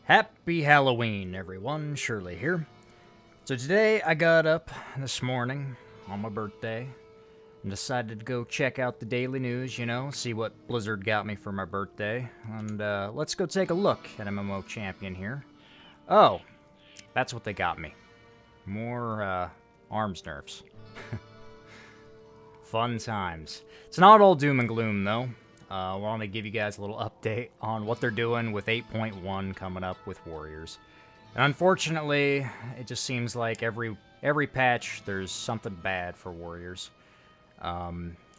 Happy Halloween, everyone. Shirley here. So today I got up this morning on my birthday and decided to go check out the daily news, see what Blizzard got me for my birthday. And let's go take a look at MMO Champion here. Oh, that's what they got me. More arms nerfs. Fun times. It's not all doom and gloom, though. I want to give you guys a little update on what they're doing with 8.1 coming up with Warriors. And unfortunately, it just seems like every patch there's something bad for Warriors.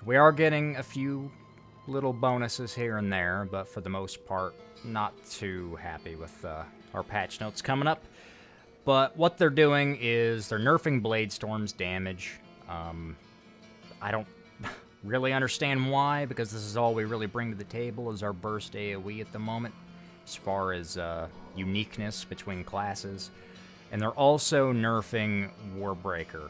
We are getting a few little bonuses here and there, but for the most part, not too happy with our patch notes coming up. But what they're doing is they're nerfing Blade Storm's damage. I don't really understand why, because this is all we really bring to the table is our burst AoE at the moment, as far as uniqueness between classes. And they're also nerfing Warbreaker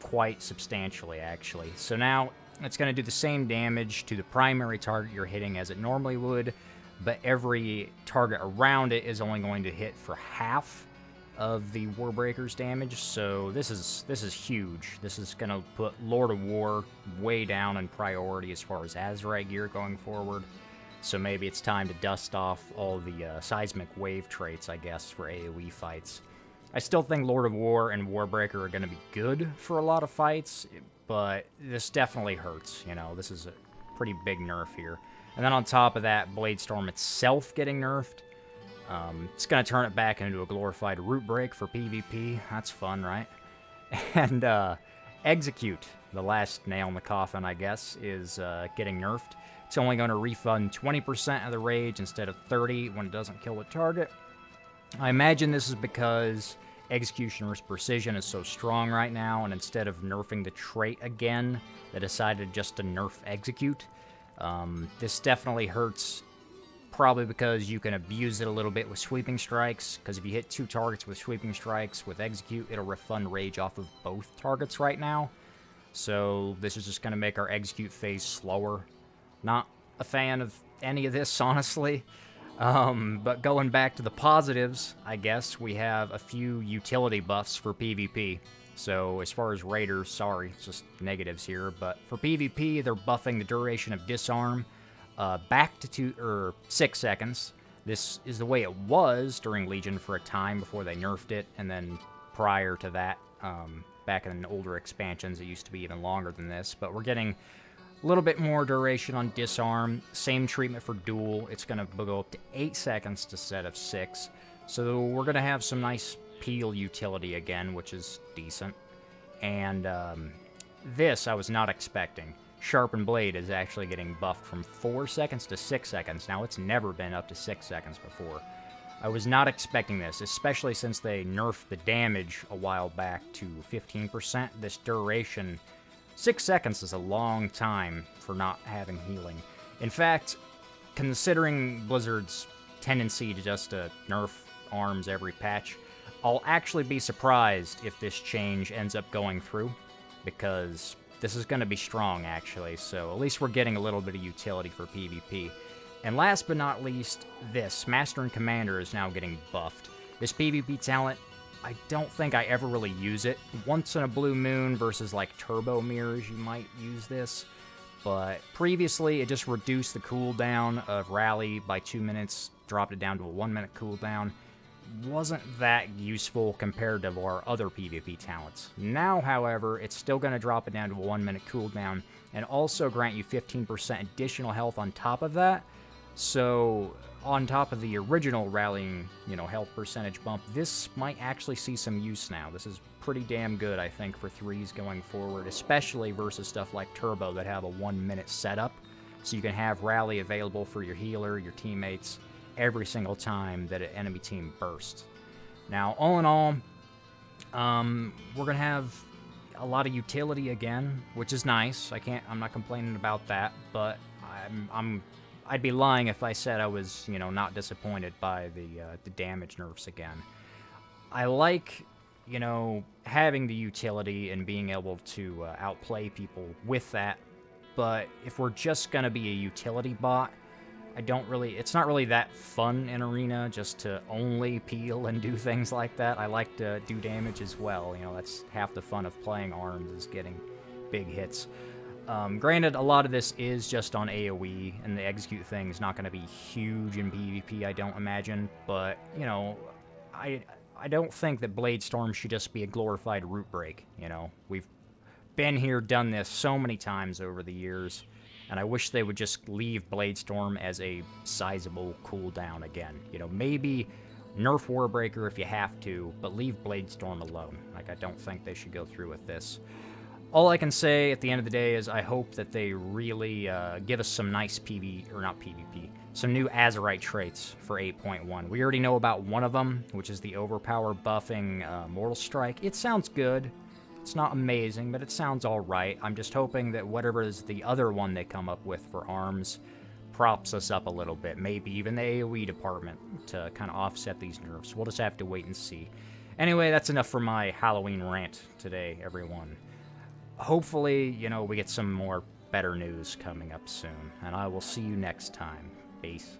quite substantially, actually. So now it's going to do the same damage to the primary target you're hitting as it normally would, but every target around it is only going to hit for half of the Warbreaker's damage, so this is huge. This is gonna put Lord of War way down in priority as far as Azerite gear going forward. So maybe it's time to dust off all the seismic wave traits, I guess, for AoE fights. I still think Lord of War and Warbreaker are gonna be good for a lot of fights, but this definitely hurts. This is a pretty big nerf here. And then on top of that, Blade Storm itself getting nerfed. It's going to turn it back into a glorified root break for PvP. That's fun, right? And Execute, the last nail in the coffin, I guess, is getting nerfed. It's only going to refund 20% of the rage instead of 30% when it doesn't kill a target. I imagine this is because Executioner's Precision is so strong right now, and instead of nerfing the trait again, they decided just to nerf Execute. This definitely hurts, probably because you can abuse it a little bit with Sweeping Strikes, because if you hit 2 targets with Sweeping Strikes with Execute, it'll refund rage off of both targets right now. So this is just going to make our Execute phase slower. Not a fan of any of this, honestly. But going back to the positives, I guess, we have a few utility buffs for PvP. So as far as Raiders, sorry, it's just negatives here, but for PvP, they're buffing the duration of Disarm back to 6 seconds. This is the way it was during Legion for a time before they nerfed it, and then prior to that, back in older expansions, it used to be even longer than this. But we're getting a little bit more duration on Disarm. Same treatment for Duel. It's going to go up to 8 seconds instead of 6. So we're going to have some nice peel utility again, which is decent. And this I was not expecting. Sharpened Blade is actually getting buffed from 4 seconds to 6 seconds. Now, it's never been up to 6 seconds before. I was not expecting this, especially since they nerfed the damage a while back to 15%. This duration, 6 seconds is a long time for not having healing. In fact, considering Blizzard's tendency to just nerf arms every patch, I'll actually be surprised if this change ends up going through, because this is going to be strong, actually, so at least we're getting a little bit of utility for PvP. And last but not least, this Master and Commander is now getting buffed. This PvP talent, I don't think I ever really use it. Once in a blue moon versus like Turbo Mirrors, you might use this. But previously, it just reduced the cooldown of Rally by 2 minutes, dropped it down to a 1-minute cooldown. Wasn't that useful compared to our other PvP talents. Now, however, it's still going to drop it down to a 1-minute cooldown, and also grant you 15% additional health on top of that. So, on top of the original rallying, health percentage bump, this might actually see some use now. This is pretty damn good, I think, for 3s going forward, especially versus stuff like Turbo that have a 1-minute setup. So you can have rally available for your healer, your teammates, every single time that an enemy team bursts. Now, all in all, we're gonna have a lot of utility again, which is nice. I'm not complaining about that, but I'd be lying if I said I was, not disappointed by the damage nerfs again. I like, having the utility and being able to outplay people with that, but if we're just gonna be a utility bot, it's not really that fun in Arena just to only peel and do things like that. I like to do damage as well. You know, that's half the fun of playing arms, is getting big hits. Granted, a lot of this is just on AoE, and the execute thing is not going to be huge in PvP, I don't imagine, but, you know, I don't think that Blade Storm should just be a glorified root break, you know. We've been here, done this so many times over the years, and I wish they would just leave Blade Storm as a sizable cooldown again. You know, maybe nerf Warbreaker if you have to, but leave Blade Storm alone. Like, I don't think they should go through with this. All I can say at the end of the day is I hope that they really give us some nice some new Azerite traits for 8.1. We already know about one of them, which is the Overpower buffing Mortal Strike. It sounds good. It's not amazing, but it sounds alright. I'm just hoping that whatever is the other one they come up with for arms props us up a little bit. Maybe even the AoE department to kind of offset these nerfs. We'll just have to wait and see. Anyway, that's enough for my Halloween rant today, everyone. Hopefully, you know, we get some more better news coming up soon, and I will see you next time. Peace.